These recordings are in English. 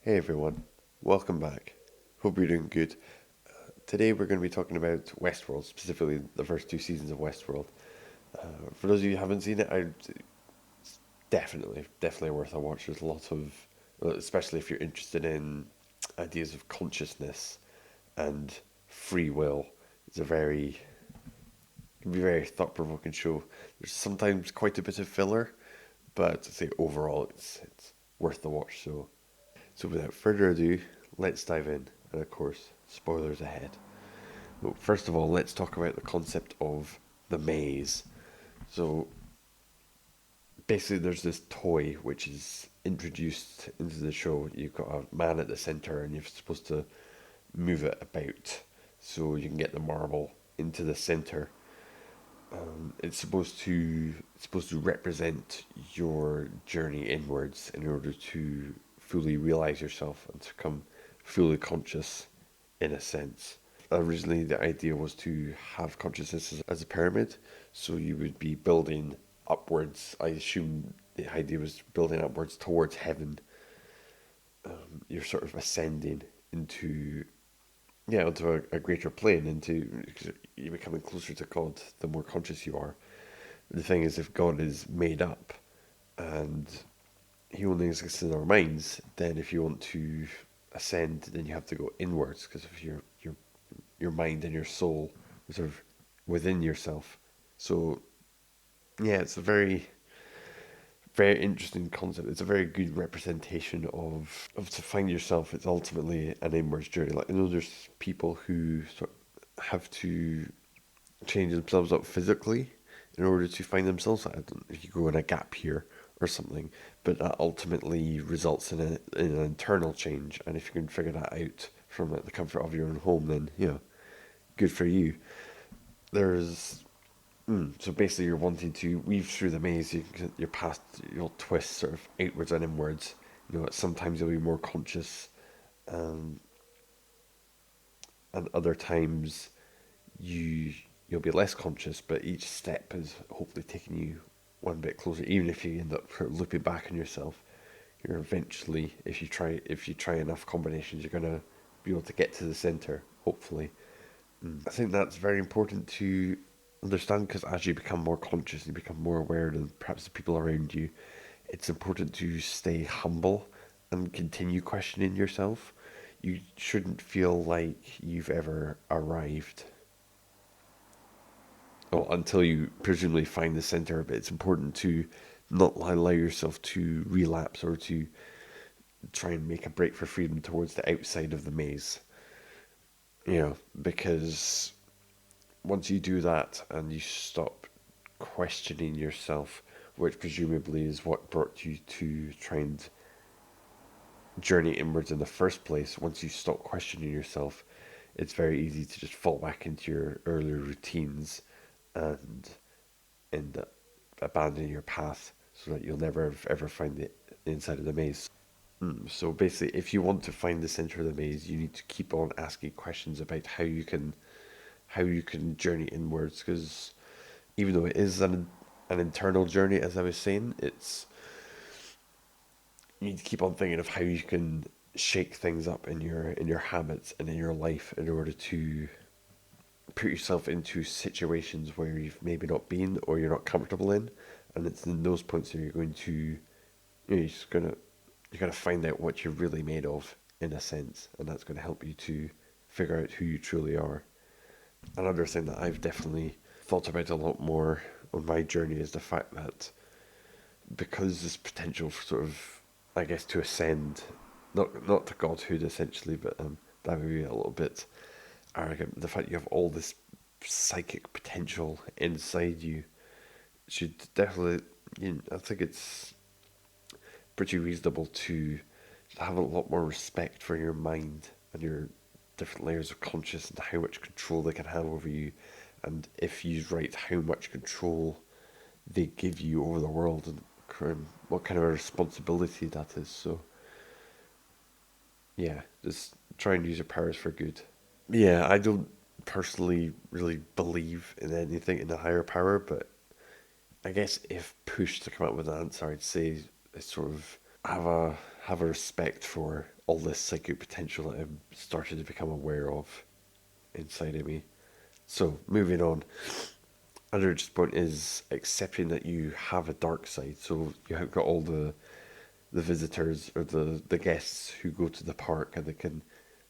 Hey everyone, welcome back. Hope you're doing good. Today we're going to be talking about Westworld, specifically the first two seasons of Westworld. For those of you who haven't seen it, it's definitely worth a watch. There's a lot of, well, especially if you're interested in ideas of consciousness and free will. It's a very, can be a very thought-provoking show. There's sometimes quite a bit of filler, but to say overall, it's worth the watch. So without further ado, let's dive in. And of course, spoilers ahead. But first of all, let's talk about the concept of the maze. So basically, there's this toy which is introduced into the show. You've got a man at the center, and you're supposed to move it about so you can get the marble into the center. It's supposed to represent your journey inwards in order to fully realize yourself and to become fully conscious in a sense. Originally, the idea was to have consciousness as a pyramid, so you would be building upwards. I assume the idea was building upwards towards heaven. You're sort of ascending into, yeah, onto a greater plane, into you're becoming closer to God the more conscious you are. The thing is, if God is made up and he only exists in our minds, then if you want to ascend, then you have to go inwards, because if your mind and your soul are sort of within yourself. So yeah, it's a very interesting concept. It's a very good representation of to find yourself. It's ultimately an inwards journey. Like, there's people who sort of have to change themselves up physically in order to find themselves. I don't know if you go in a gap year or something, but that ultimately results in an internal change. And if you can figure that out from the comfort of your own home, then good for you. There's so basically you're wanting to weave through the maze. Your path, you'll twist sort of outwards and inwards. Sometimes you'll be more conscious, um, and other times you you'll be less conscious, but each step is hopefully taking you one bit closer. Even if you end up sort of looping back on yourself, you're eventually, if you try enough combinations, you're gonna be able to get to the center. Hopefully, I think that's very important to understand, because as you become more conscious and you become more aware of perhaps the people around you, it's important to stay humble and continue questioning yourself. You shouldn't feel like you've ever arrived. Well, until you presumably find the center of it, it's important to not allow yourself to relapse or to try and make a break for freedom towards the outside of the maze. Because once you do that and you stop questioning yourself, which presumably is what brought you to try and journey inwards in the first place, once you stop questioning yourself, it's very easy to just fall back into your earlier routines and end up abandoning your path, so that you'll never ever find the inside of the maze. So basically, if you want to find the center of the maze, you need to keep on asking questions about how you can journey inwards, because even though it is an internal journey, as I was saying, it's you need to keep on thinking of how you can shake things up in your habits and in your life in order to put yourself into situations where you've maybe not been or you're not comfortable in, and it's in those points that you're going to you're just gonna you're gonna find out what you're really made of, in a sense, and that's going to help you to figure out who you truly are. Another thing that I've definitely thought about a lot more on my journey is the fact that, because there's potential for sort of, I guess, to ascend, not to godhood essentially, but that would be a little bit arrogant. The fact you have all this psychic potential inside you should definitely, I think it's pretty reasonable to have a lot more respect for your mind and your different layers of consciousness and how much control they can have over you, and if you right, how much control they give you over the world, and what kind of a responsibility that is. So yeah, just try and use your powers for good. Yeah, I don't personally really believe in anything in a higher power, but I guess if pushed to come up with an answer, I'd say it's sort of have a have a respect for all this psychic potential that I'm starting to become aware of inside of me. So, moving on. Another just point is accepting that you have a dark side. So you have got all the visitors or the guests who go to the park and they can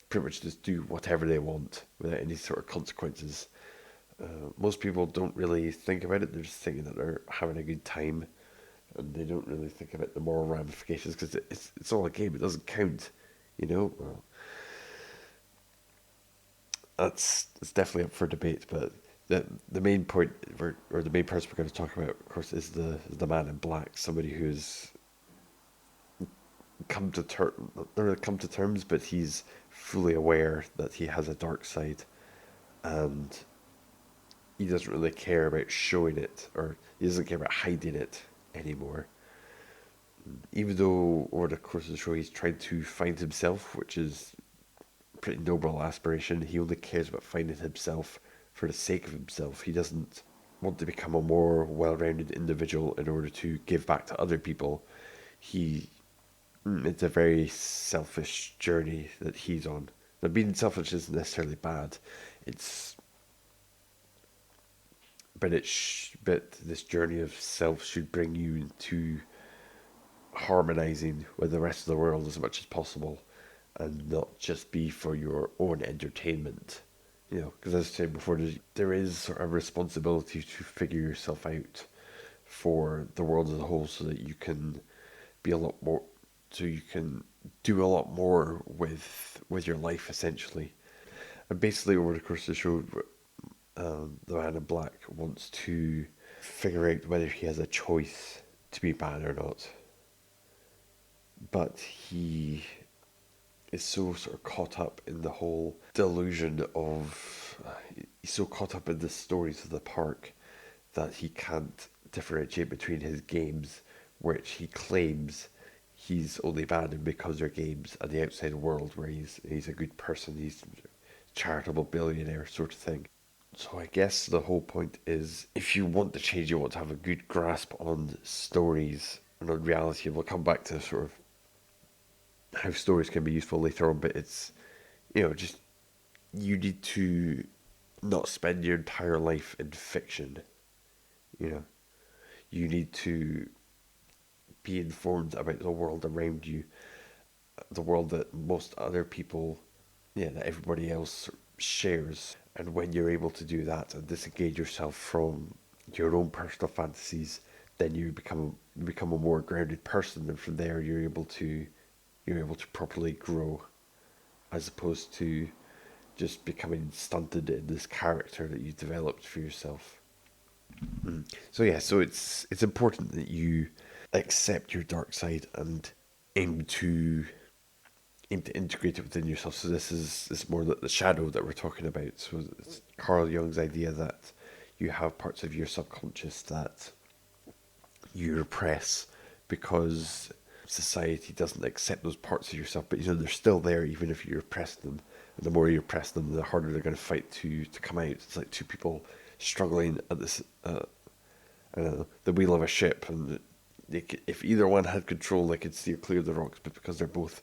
pretty much just do whatever they want without any sort of consequences. Most people don't really think about it. They're just thinking that they're having a good time, and they don't really think about the moral ramifications because it's all a game. It doesn't count, you know. Well, that's it's definitely up for debate. But the main point, or the main person we're going to talk about, of course, is the man in black, somebody who's come to not really come to terms, but he's fully aware that he has a dark side, and he doesn't really care about showing it, or he doesn't care about hiding it anymore. Even though over the course of the show he's trying to find himself, which is a pretty noble aspiration, he only cares about finding himself for the sake of himself. He doesn't want to become a more well-rounded individual in order to give back to other people. He It's a very selfish journey that he's on. Now, being selfish isn't necessarily bad. It's but this journey of self should bring you into harmonizing with the rest of the world as much as possible, and not just be for your own entertainment. You know, because as I said before, there is sort of a responsibility to figure yourself out for the world as a whole, so that you can be a lot more, so you can do a lot more with your life essentially. And basically, over the course of the show, the man in black wants to figure out whether he has a choice to be bad or not. But he is so sort of caught up in the whole delusion of. He's so caught up in the stories of the park that he can't differentiate between his games, which he claims he's only bad in because they're games, and the outside world where he's a good person, he's a charitable billionaire sort of thing. So I guess the whole point is, if you want to change, you want to have a good grasp on stories and on reality. And we'll come back to sort of how stories can be useful later on, but it's, just you need to not spend your entire life in fiction. You know, you need to be informed about the world around you, the world that most other people, that everybody else shares. And when you're able to do that and disengage yourself from your own personal fantasies, then you become a more grounded person, and from there you're able to properly grow, as opposed to just becoming stunted in this character that you developed for yourself. So yeah, so it's important that you accept your dark side and aim to aim to integrate it within yourself. So this is more the shadow that we're talking about. So it's Carl Jung's idea that you have parts of your subconscious that you repress because society doesn't accept those parts of yourself, but they're still there even if you repress them. And the more you repress them, the harder they're going to fight to come out. It's like two people struggling at this I don't know, the wheel of a ship, and if either one had control, they could steer clear of the rocks. But because they're both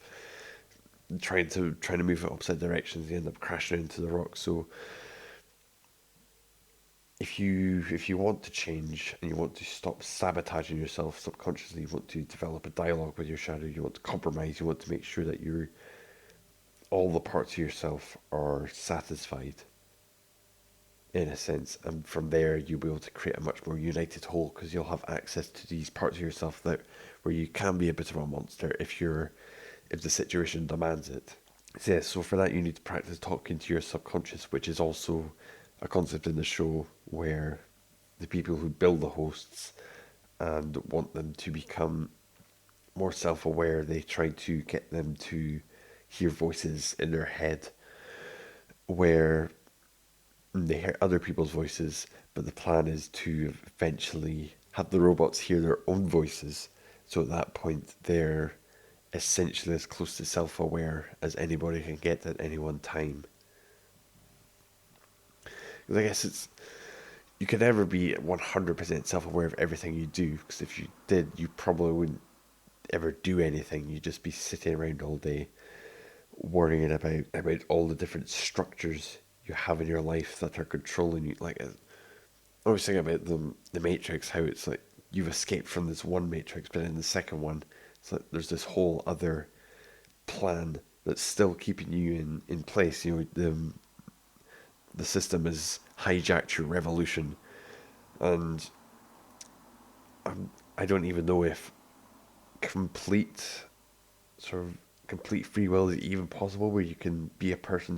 trying to move it opposite directions, they end up crashing into the rocks. So if you want to change and you want to stop sabotaging yourself subconsciously, you want to develop a dialogue with your shadow, you want to compromise, you want to make sure that all the parts of yourself are satisfied in a sense, and from there you'll be able to create a much more united whole, because you'll have access to these parts of yourself that where you can be a bit of a monster if the situation demands it. So, yeah, so for that you need to practice talking to your subconscious, which is also a concept in the show where the people who build the hosts and want them to become more self-aware, they try to get them to hear voices in their head where they hear other people's voices, but the plan is to eventually have the robots hear their own voices. So at that point, they're essentially as close to self-aware as anybody can get at any one time. Because I guess you can never be 100% self-aware of everything you do, because if you did, you probably wouldn't ever do anything. You'd just be sitting around all day worrying about all the different structures you have in your life that are controlling you. Like, I always think about the Matrix, how it's like you've escaped from this one Matrix, but in the second one, it's like there's this whole other plan that's still keeping you in place. You know, the system has hijacked your revolution, and I don't even know if complete sort of complete free will is even possible, where you can be a person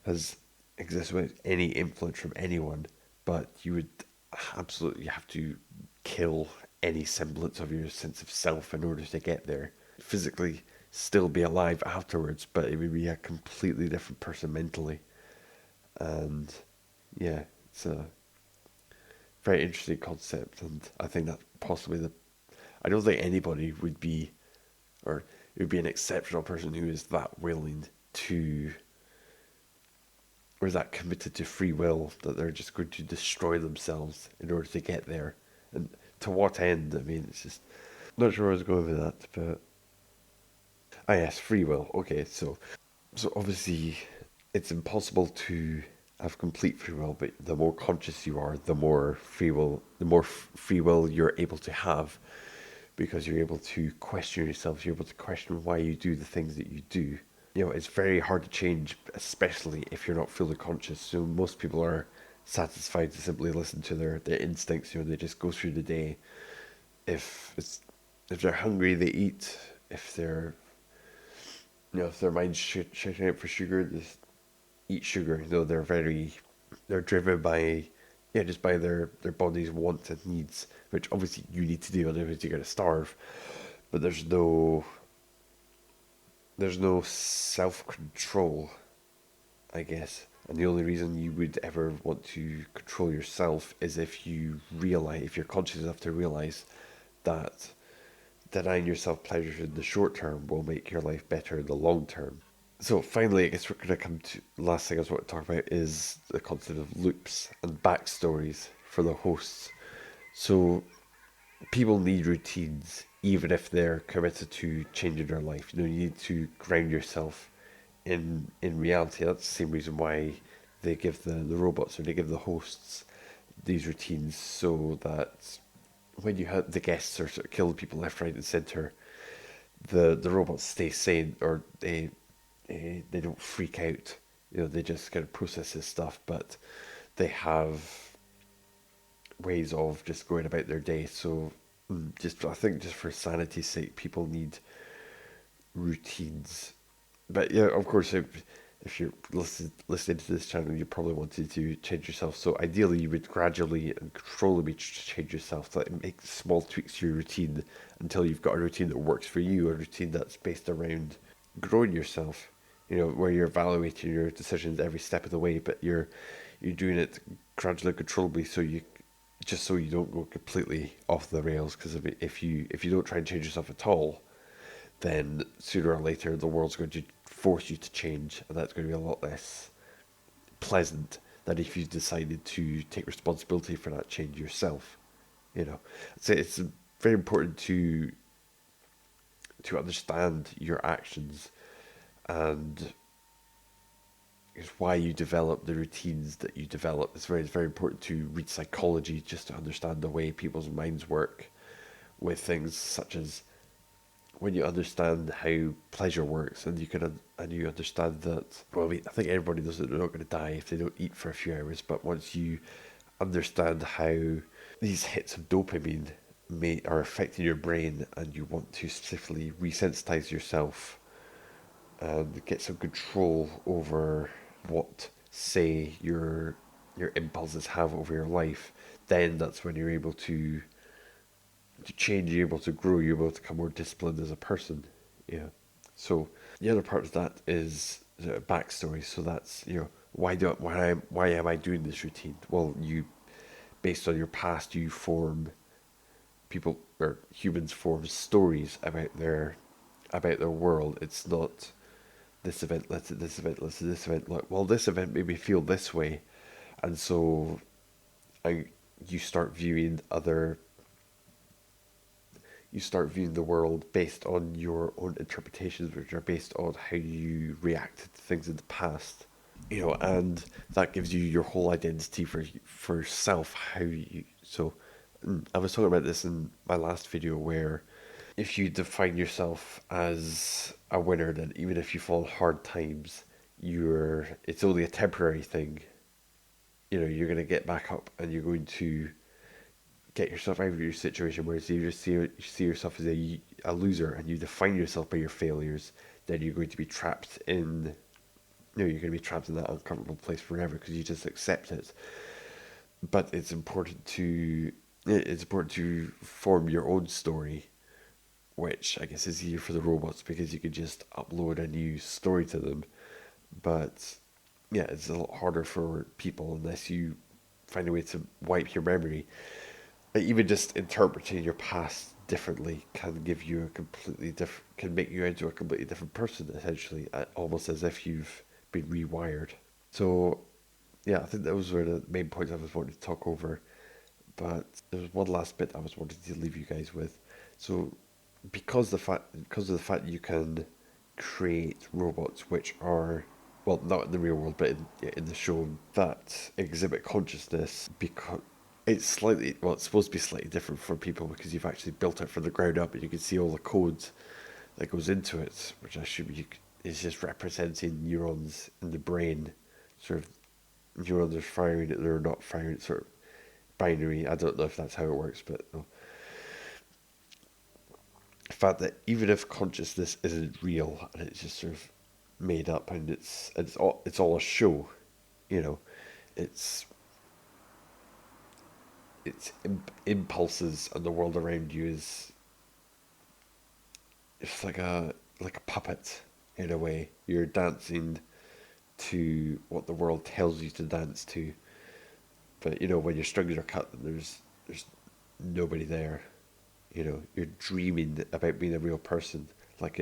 has exists without any influence from anyone, but you would absolutely have to kill any semblance of your sense of self in order to get there. Physically still be alive afterwards, but it would be a completely different person mentally. And yeah, it's a very interesting concept, and I think that possibly the I don't think anybody would be, or it would be an exceptional person who is that willing to, or is that committed to free will, that they're just going to destroy themselves in order to get there. And to what end? I mean, it's just, not sure where I was going with that, but, ah yes, free will. Okay, so obviously it's impossible to have complete free will, but the more conscious you are, the more free will you're able to have, because you're able to question yourself, you're able to question why you do the things that you do. You know, it's very hard to change, especially if you're not fully conscious. So most people are satisfied to simply listen to their instincts. You know, they just go through the day. If it's if they're hungry, they eat. If they're if their mind's shaking out for sugar, they just eat sugar. You know, they're driven by just by their body's wants and needs, which obviously you need to do, otherwise you're gonna starve. But there's no self control, I guess. And the only reason you would ever want to control yourself is if you're conscious enough to realize that denying yourself pleasure in the short term will make your life better in the long term. So finally, I guess we're going to come to the last thing I want to talk about is the concept of loops and backstories for the hosts. So people need routines, even if they're committed to changing their life. You know, you need to ground yourself in reality. That's the same reason why they give the robots, or they give the hosts these routines, so that when you have the guests are sort of killing people left, right, and center, the robots stay sane, or they don't freak out. You know, they just kind of process this stuff, but they have ways of just going about their day. So, just I think just for sanity's sake, people need routines. But yeah, of course, if you're listening to this channel, you probably wanted to change yourself. So ideally, you would gradually and controllably change yourself. Like, make small tweaks to your routine until you've got a routine that works for you, a routine that's based around growing yourself. You know, where you're evaluating your decisions every step of the way, but you're doing it gradually, controllably, so you don't go completely off the rails. Because if you don't try and change yourself at all, then sooner or later the world's going to force you to change, and that's going to be a lot less pleasant than if you decided to take responsibility for that change yourself. You know, so it's very important to understand your actions, and is why you develop the routines that you develop. It's very important to read psychology just to understand the way people's minds work with things such as, when you understand how pleasure works, and you understand that, well, I mean, I think everybody knows that they're not going to die if they don't eat for a few hours, but once you understand how these hits of dopamine are affecting your brain, and you want to specifically resensitize yourself and get some control over what, say, your impulses have over your life, then that's when you're able to change, you're able to grow, you're able to become more disciplined as a person. Yeah. So the other part of that is the backstory. So that's, why am I doing this routine? Well, based on your past, you form people, or humans form stories about their world. It's not this event led to this event led to this event. Like, well, this event made me feel this way, and so I you start viewing other you start viewing the world based on your own interpretations, which are based on how you reacted to things in the past. And that gives you your whole identity for self. I was talking about this in my last video, where if you define yourself as a winner, then even if you fall on hard times, it's only a temporary thing. You're going to get back up and you're going to get yourself out of your situation. Whereas if you just see yourself as a loser and you define yourself by your failures, then you're going to be trapped in you're going to be trapped in that uncomfortable place forever because you just accept it. But it's important to form your own story, which I guess is easier for the robots because you can just upload a new story to them. But yeah, it's a lot harder for people unless you find a way to wipe your memory. Even just interpreting your past differently can can make you into a completely different person, essentially, almost as if you've been rewired. So yeah, I think those were the main points I was wanting to talk over. But there was one last bit I was wanting to leave you guys with. So because of the fact you can create robots which are, well, not in the real world, but in the show, that exhibit consciousness, because it's supposed to be slightly different for people because you've actually built it from the ground up and you can see all the code that goes into it, which I assume is just representing neurons in the brain, sort of neurons are firing, they're not firing, sort of binary. I don't know if that's how it works, but no. The fact that even if consciousness isn't real and it's just sort of made up and it's all a show, you know, it's impulses and the world around you is it's like a puppet in a way. You're dancing to what the world tells you to dance to, but when your strings are cut, there's nobody there. You're dreaming about being a real person, like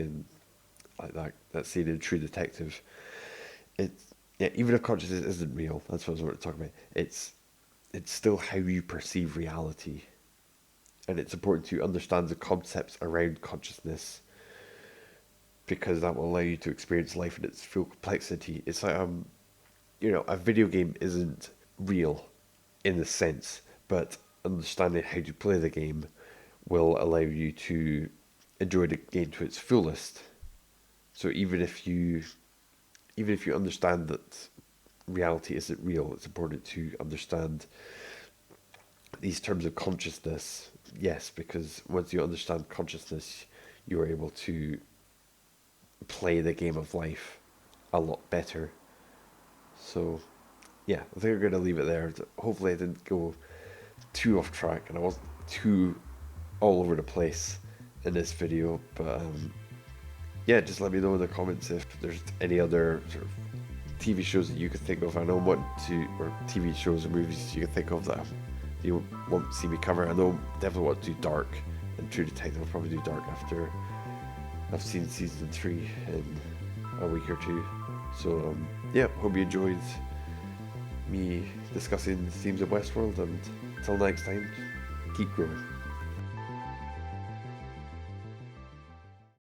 that scene in True Detective. It's Yeah, even if consciousness isn't real, that's what I was want to talk about. It's still how you perceive reality, and it's important to understand the concepts around consciousness because that will allow you to experience life in its full complexity. It's like a video game isn't real in the sense, but understanding how to play the game will allow you to enjoy the game to its fullest. So even if you understand that reality isn't real, it's important to understand these terms of consciousness. Yes, because once you understand consciousness, you are able to play the game of life a lot better. So, yeah, I think we're going to leave it there. Hopefully I didn't go too off track and I wasn't too all over the place in this video. But yeah, just let me know in the comments if there's any other sort of TV shows that you could think of. I know or TV shows or movies you can think of that you want to see me cover. I know definitely want to do Dark and True Detective. I'll probably do Dark after I've seen season 3 in a week or two. So yeah, hope you enjoyed me discussing themes of Westworld, and until next time, keep growing.